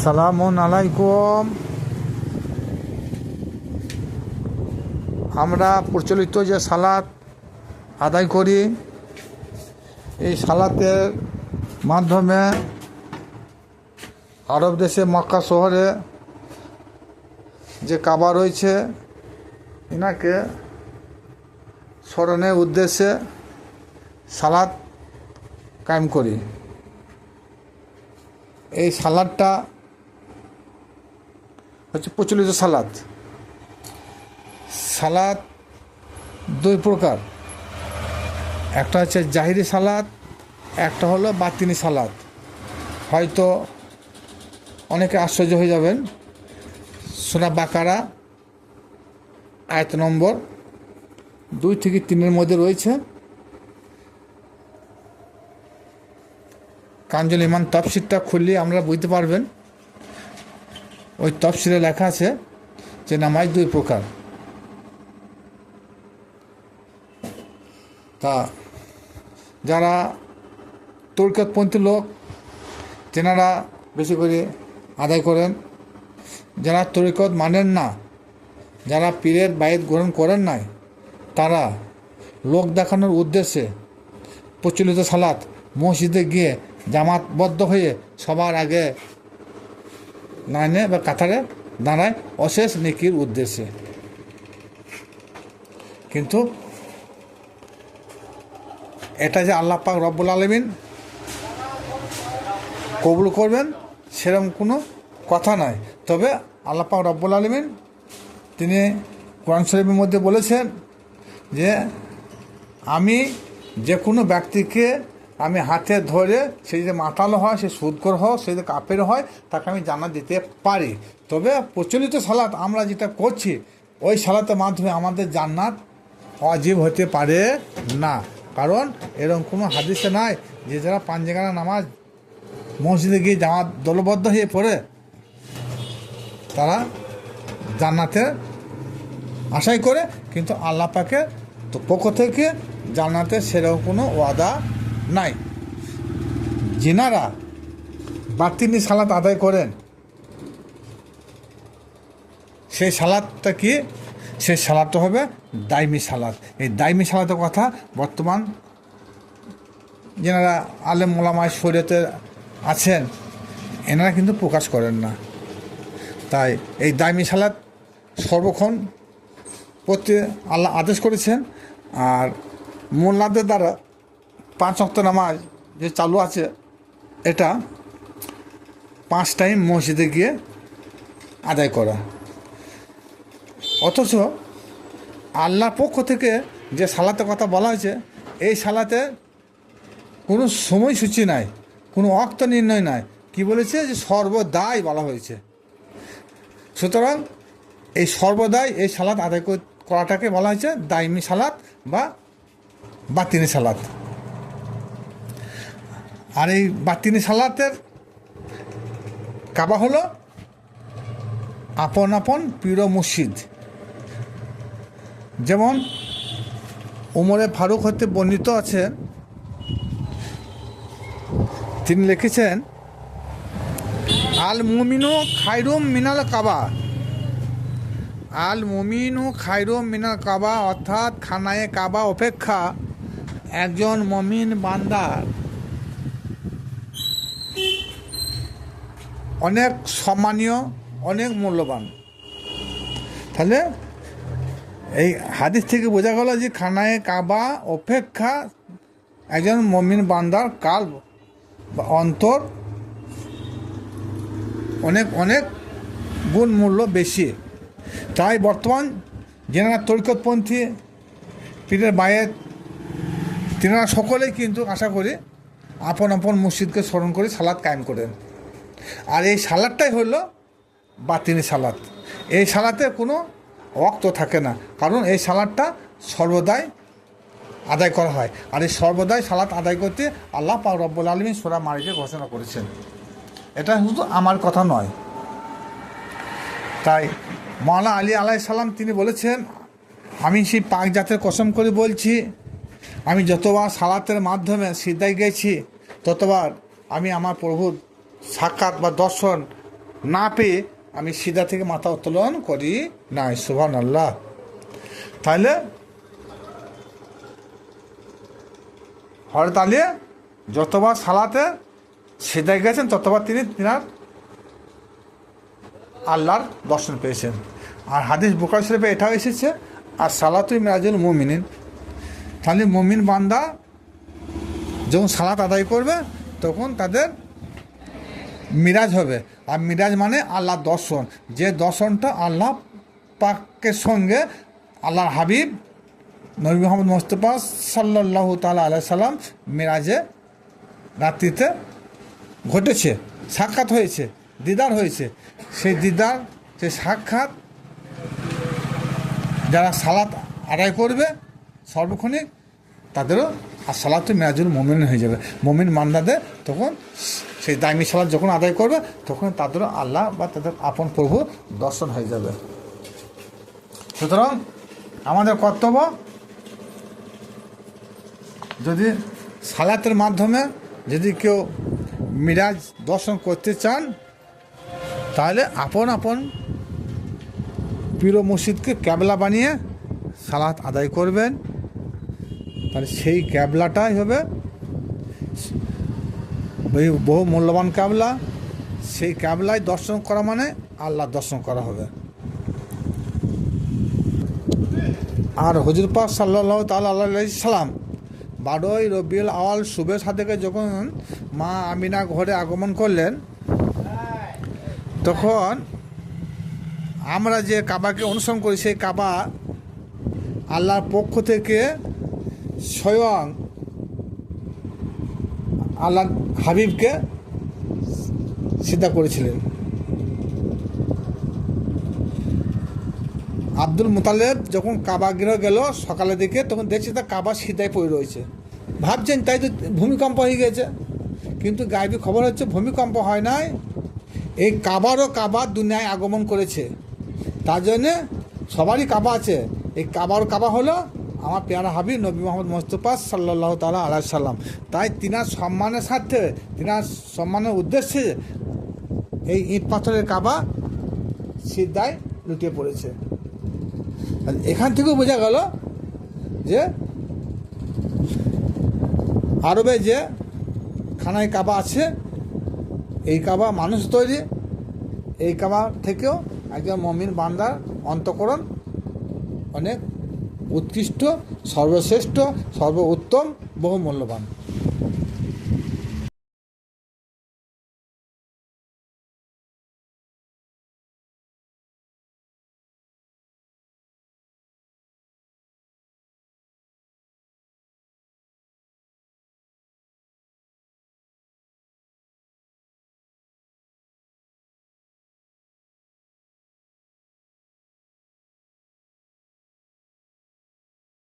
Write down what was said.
আসসালামু আলাইকুম। আমরা প্রচলিত যে সালাত আদায় করি, এই সালাতের মাধ্যমে আরব দেশে মক্কা শহরে যে কাবা রয়েছে এনাকে স্মরণের উদ্দেশ্যে সালাত কায়েম করি। এই সালাদটা হচ্ছে প্রচলিত সালাদ। সালাদ দুই প্রকার, একটা হচ্ছে জাহিরি সালাদ, একটা হলো বাতিনি সালাদ। হয়তো অনেকে আশ্চর্য হয়ে যাবেন, সূরা বাকারা আয়াত নম্বর 2 থেকে 3 মধ্যে রয়েছে। কানজুল ইমান তফসিরটা খুললে আমরা বুঝতে পারবেন, ওই তফসিরে লেখা আছে যে নামাজ দুই প্রকার। তা যারা তরিকতপন্থী লোক তেনারা বেশি করে আদায় করেন, যারা তরিকত মানেন না, যারা পীরের বায়েত গ্রহণ করেন নাই, তারা লোক দেখানোর উদ্দেশ্যে প্রচলিত সালাত মসজিদে গিয়ে জামাতবদ্ধ হয়ে সবার আগে লাইনে বা কাতারে দাঁড়ায় অশেষ নেকির উদ্দেশ্যে। কিন্তু এটা যে আল্লাহ পাক রব্বুল আলামিন কবুল করবেন সেরকম কোনো কথা নয়। তবে আল্লাহ পাক রব্বুল আলামিন তিনি কোরআন শরীফের মধ্যে বলেছেন যে আমি যে কোনো ব্যক্তিকে আমি হাতে ধরে সে যদি মাতালো হয়, সে সুদখোর হয়, সে যদি কাফের হয়, তাকে আমি জান্নাত দিতে পারি। তবে প্রচলিত সালাত আমরা যেটা করছি, ওই সালাতের মাধ্যমে আমাদের জান্নাত ওয়াজিব হতে পারে না। কারণ এরকম কোনো হাদিসে নাই যে যারা পাঞ্জেগানা নামাজ মসজিদে গিয়ে জামাত দলবদ্ধ হয়ে পড়ে তারা জান্নাতের আশাই করে, কিন্তু আল্লাহ পাকের পক্ষ থেকে জান্নাতের সেরকম কোনো ওয়াদা নাই। যিনারা বাতিনি সালাত আদায় করেন, সেই সালাদটা কি? সেই সালাদটা হবে দাইমি সালাত। এই দাইমি সালাতের কথা বর্তমান যেনারা আলেম ওলামায়ে শরীয়তে আছেন এনারা কিন্তু প্রকাশ করেন না। তাই এই দাইমি সালাত সর্বক্ষণ পড়তে আল্লাহ আদেশ করেছেন। আর মোল্লাদের দ্বারা 5 ওয়াক্ত নামাজ যে চালু আছে, এটা 5 টাইম মসজিদে গিয়ে আদায় করা। অথচ আল্লাহর পক্ষ থেকে যে সালাতের কথা বলা হয়েছে, এই সালাতে কোনো সময়সূচি নাই, কোনো ওয়াক্ত নির্ণয় নাই। কি বলেছে? যে সর্বদাই বলা হয়েছে। সুতরাং এই সর্বদাই এই সালাত আদায় করাটাকে বলা হয়েছে দাইমি সালাত বা বাতিনি সালাত। আর এই বাতিনি সালাতের কাবা হলো আপন আপন পীর মুর্শিদ। যেমন উমরে ফারুক হতে বর্ণিত আছে, তিনি লিখেছেন আল মুমিনু খায়রুম মিনাল কাবা। আল মুমিনু খায়রুম মিনাল কাবা, অর্থাৎ খানায়ে কাবা অপেক্ষা একজন মুমিন বান্দার অনেক সম্মানীয়, অনেক মূল্যবান। তাহলে এই হাদিস থেকে বোঝা গেল যে খানায়ে কাবা অপেক্ষা একজন মুমিন বান্দার কাল্ব বা অন্তর অনেক অনেক গুণ মূল্য বেশি। তাই বর্তমান যেনারা তরিকতপন্থী পীরের বায়েত, তেনারা সকলেই কিন্তু আশা করি আপন আপন মসজিদকে স্মরণ করে সালাত কায়েম করেন। আর এই সালাদটাই হলো বাতিনি সালাত। এই সালাতে কোনো ওয়াক্ত থাকে না, কারণ এই সালাদটা সর্বদাই আদায় করা হয়। আর এই সর্বদাই সালাত আদায় করতে আল্লাহ পাক রব্বুল আলামিন সূরা মারিজে ঘোষণা করেছেন। এটা শুধু আমার কথা নয়। তাই মাওলানা আলী আলাইহিস সালাম তিনি বলেছেন, আমি সেই পাক জাতের কসম করে বলছি, আমি যতবার সালাতের মাধ্যমে সিজদায় গেছি ততবার আমি আমার প্রভুর সাক্ষাৎ বা দর্শন না পেয়ে আমি সিধা থেকে মাথা উত্তোলন করি নাই। সুবহানাল্লাহ। তাহলে হযরত আলী যতবার সালাতে সিধায় গেছেন ততবার তিনার আল্লাহর দর্শন পেয়েছেন। আর হাদিস বুখারী শরীফে এটাও এসেছে, আর সালাতুই মিরাজুল মুমিনিন। তাহলে মুমিন বান্দা যখন সালাত আদায় করবে তখন তাদের মিরাজ হবে। আর মিরাজ মানে আল্লাহর দর্শন, যে দর্শনটা আল্লাহ পাকের সঙ্গে আল্লাহর হাবিব নবী মুহাম্মদ মুস্তাফা সাল্লাল্লাহু তাআলা আলাইহি সাল্লাম মিরাজে রাত্রিতে ঘটেছে, সাক্ষাৎ হয়েছে, দিদার হয়েছে। সেই দিদার, সেই সাক্ষাৎ যারা সালাত আদায় করবে সর্বক্ষণিক তাদেরও আর সালাত মিরাজুল মুমিন হয়ে যাবে। মুমিন বান্দাদের তখন সেই দায়মি সালাত যখন আদায় করবে তখন তাদেরও আল্লাহ বা তাদের আপন প্রভু দর্শন হয়ে যাবে। সুতরাং আমাদের কর্তব্য, যদি সালাতের মাধ্যমে যদি কেউ মিরাজ দর্শন করতে চান তাহলে আপন আপন পীর মসজিদকে ক্যাবলা বানিয়ে সালাত আদায় করবেন। তাহলে সেই ক্যাবলাটাই হবে বহু মূল্যবান ক্যাবলা। সেই ক্যাবলায় দর্শন করা মানে আল্লাহ দর্শন করা হবে। আর হুজুর পাক সাল্লাল্লাহু তাআলা আলাইহি সাল্লাম 12ই রবিউল আওয়াল শুভে সাদেকে যখন মা আমিনা ঘরে আগমন করলেন, তখন আমরা যে কাবাকে অনুসরণ করি সেই কাবা আল্লাহর পক্ষ থেকে স্বয়ং আল্লাহ হাবিবকে সিদ্ধা করেছিলেন। আব্দুল মুতালেব যখন কাবা গৃহ গেল সকালের দিকে, তখন দেখছি তার কাবা সিধায় পড়ে রয়েছে। ভাবছেন তাই তো ভূমিকম্প হয়ে গেছে, কিন্তু গায়েবী খবর হচ্ছে ভূমিকম্প হয় নাই, এই কাবারও কাবা দুনিয়ায় আগমন করেছে। তার জন্যে সবারই কাবা আছে, এই কাবারও কাবা হলো আমার পেয়ারা হাবিব নবী মুহাম্মদ মুস্তাফা সাল্লাল্লাহু তাআলা আলাইহি সাল্লাম। তাই তিনার সম্মানের স্বার্থে, তিনার সম্মানের উদ্দেশ্যে এই ইট পাথরের কাবা সিদ্ধায় লুটিয়ে পড়েছে। এখান থেকেও বোঝা গেল যে আরবে যে খানায় কাবা আছে, এই কাবা মানুষ তৈরি। এই কাবা থেকেও একজন মুমিন বান্দার অন্তঃকরণ অনেক উৎকৃষ্ট, সর্বশ্রেষ্ঠ, সর্বোত্তম, বহু মূল্যবান।